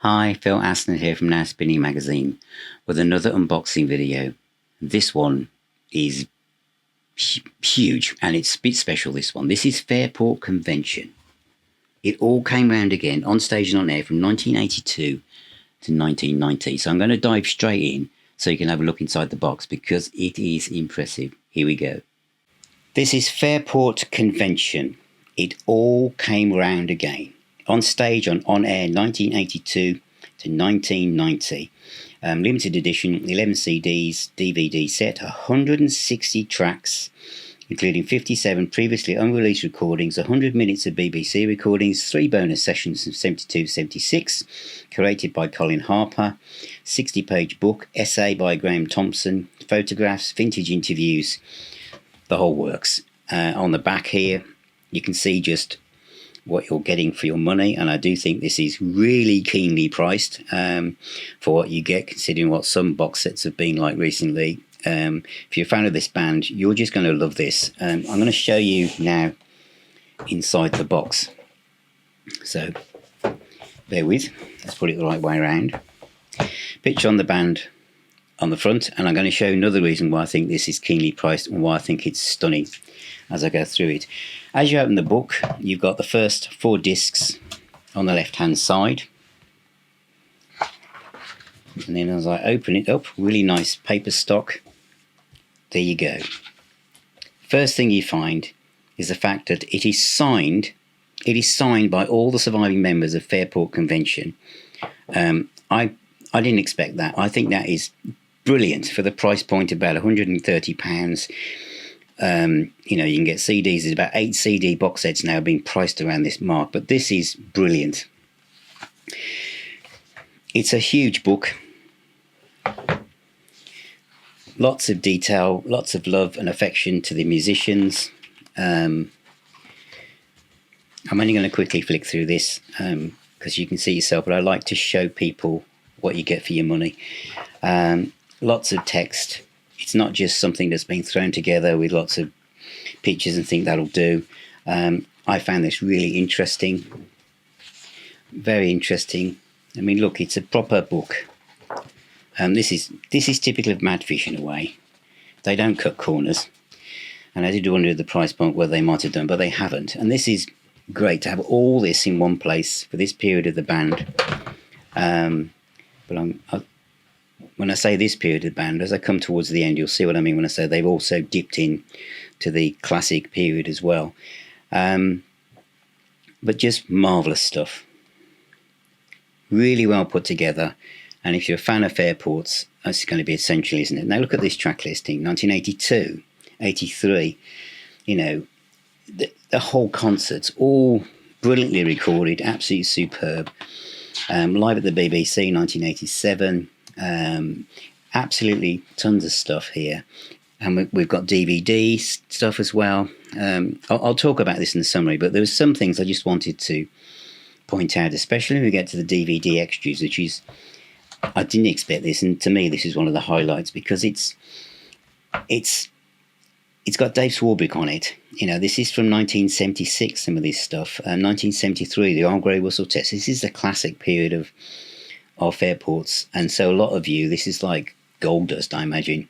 Hi, Phil Aston here from Now Spinning Magazine with another unboxing video. This one is huge and it's a bit special, this one. This is Fairport Convention. It all came round again on stage and on air from 1982 to 1990. So I'm going to dive straight in so you can have a look inside the box because it is impressive. Here we go. This is Fairport Convention. It all came round again. On stage, on air, 1982 to 1990. Limited edition, 11 CDs, DVD set, 160 tracks, including 57 previously unreleased recordings, 100 minutes of BBC recordings, 3 bonus sessions from 72-76, curated by Colin Harper, 60-page book, essay by Graham Thompson, photographs, vintage interviews, the whole works. On the back here, you can see just what you're getting for your money, and I do think this is really keenly priced for what you get, considering what some box sets have been like recently. If you're a fan of this band, you're just going to love this. I'm going to show you now inside the box, so bear with. Let's put it the right way around. Picture on the band on the front, and I'm going to show you another reason why I think this is keenly priced and why I think it's stunning as I go through it. As you open the book, you've got the first 4 discs on the left hand side, and then as I open it up, really nice paper stock. There you go. First thing you find is the fact that it is signed by all the surviving members of Fairport Convention. I didn't expect that. I think that is brilliant for the price point, about £130. You know, you can get CDs. There's about 8 CD box sets now being priced around this mark, but this is brilliant. It's a huge book. Lots of detail, lots of love and affection to the musicians. I'm only going to quickly flick through this because you can see yourself, but I like to show people what you get for your money. Lots of text. It's not just something that's been thrown together with lots of pictures and think that'll do. I found this really interesting. Very interesting. I mean, look, it's a proper book. This is typical of Madfish in a way. They don't cut corners. And I did wonder at the price point whether they might have done, but they haven't. And this is great to have all this in one place for this period of the band. When I say this period of the band, as I come towards the end, you'll see what I mean when I say they've also dipped in to the classic period as well. But just marvellous stuff. Really well put together. And if you're a fan of Fairport's, that's going to be essential, isn't it? Now look at this track listing, 1982, 83. You know, the whole concert's all brilliantly recorded, absolutely superb. Live at the BBC, 1987. Absolutely tons of stuff here, and we've got DVD stuff as well. I'll talk about this in the summary, but there were some things I just wanted to point out, especially when we get to the DVD extras, which is, I didn't expect this, and to me this is one of the highlights because it's got Dave Swarbrick on it. You know, this is from 1976, some of this stuff. 1973, the Earl Grey Whistle Test. This is the classic period of Fairport's, and so a lot of you, this is like gold dust, I imagine.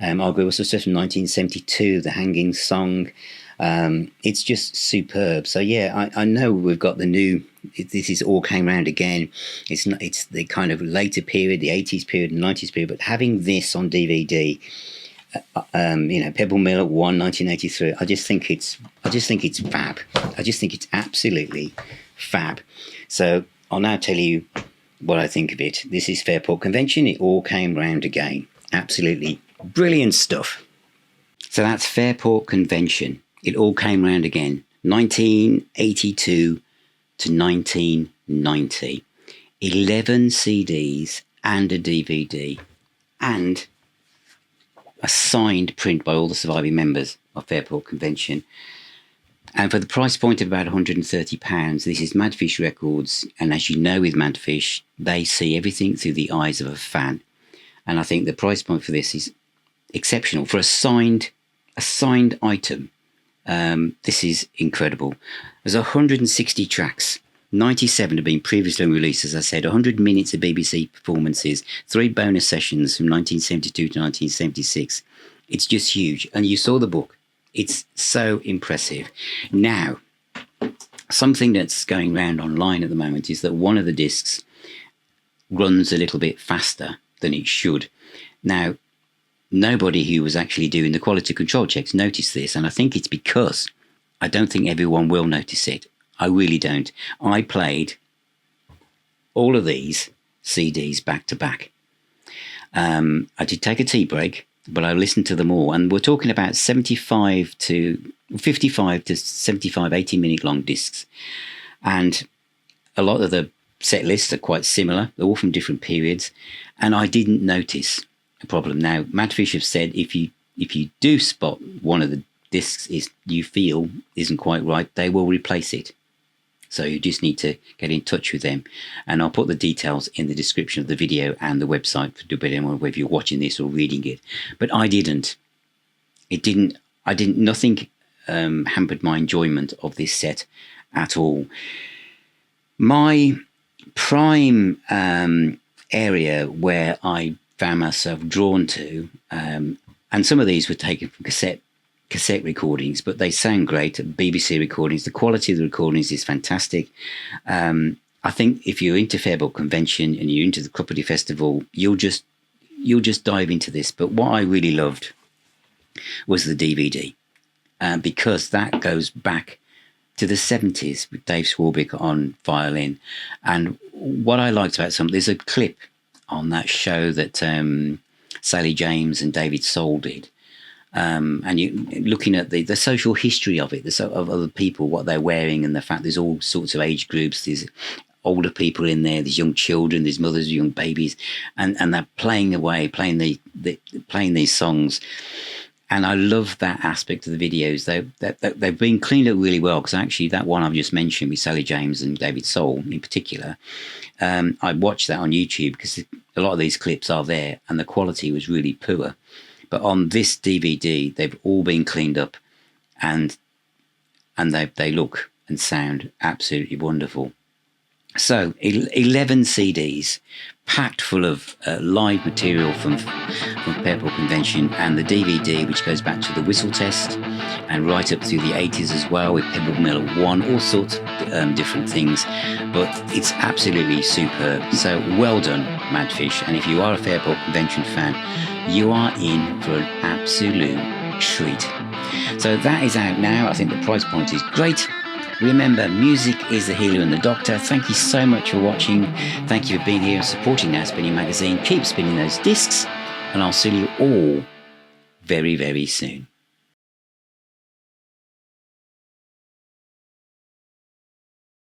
Earl Grey Whistle Test from 1972, the Hanging Song. It's just superb. So yeah, I know we've got the new. This is all came round again. It's the kind of later period, the 80s period and 90s period. But having this on DVD, you know, Pebble Mill at 1983. I just think it's fab. I just think it's absolutely fab. So I'll now tell you what I think of it. This is Fairport Convention. It all came round again. Absolutely brilliant stuff. So that's Fairport Convention. It all came round again. 1982 to 1990. 11 CDs and a DVD and a signed print by all the surviving members of Fairport Convention. And for the price point of about £130, this is Madfish Records. And as you know with Madfish, they see everything through the eyes of a fan. And I think the price point for this is exceptional. For a signed item, this is incredible. There's 160 tracks, 97 have been previously released, as I said, 100 minutes of BBC performances, 3 bonus sessions from 1972 to 1976. It's just huge. And you saw the book. It's so impressive. Now, something that's going around online at the moment is that one of the discs runs a little bit faster than it should. Now, nobody who was actually doing the quality control checks noticed this, and I think it's because I don't think everyone will notice it. I really don't. I played all of these CDs back to back. I did take a tea break, but I listened to them all, and we're talking about 55 to 75, 80-minute long discs. And a lot of the set lists are quite similar. They're all from different periods, and I didn't notice a problem. Now, Madfish have said if you do spot one of the discs you feel isn't quite right, they will replace it. So you just need to get in touch with them, and I'll put the details in the description of the video and the website for whether you're watching this or reading it. But I didn't. Nothing hampered my enjoyment of this set at all. My prime area where I found myself drawn to, and some of these were taken from cassette recordings, but they sound great. BBC recordings, the quality of the recordings is fantastic. I think if you're into Fairport Convention and you're into the Cropredy Festival, you'll just dive into this. But what I really loved was the DVD, because that goes back to the 70s with Dave Swarbrick on violin. And what I liked about there's a clip on that show that Sally James and David Soul did. And you looking at the social history of it, of other people, what they're wearing, and the fact there's all sorts of age groups. There's older people in there, there's young children, there's mothers, young babies, and they're playing away, playing these songs. And I love that aspect of the videos. They've been cleaned up really well, because actually that one I've just mentioned with Sally James and David Soul in particular, I watched that on YouTube because a lot of these clips are there and the quality was really poor. But on this DVD, they've all been cleaned up, and they look and sound absolutely wonderful. So 11 CDs packed full of live material from Fairport Convention, and the DVD, which goes back to the whistle test and right up through the 80s as well, with Pebble Mill 1, all sorts of different things. But it's absolutely superb. So well done, Madfish. And if you are a Fairport Convention fan, you are in for an absolute treat. So that is out now. I think the price point is great. Remember, music is the healer and the doctor. Thank you so much for watching. Thank you for being here and supporting Now Spinning Magazine. Keep spinning those discs, and I'll see you all very, very soon.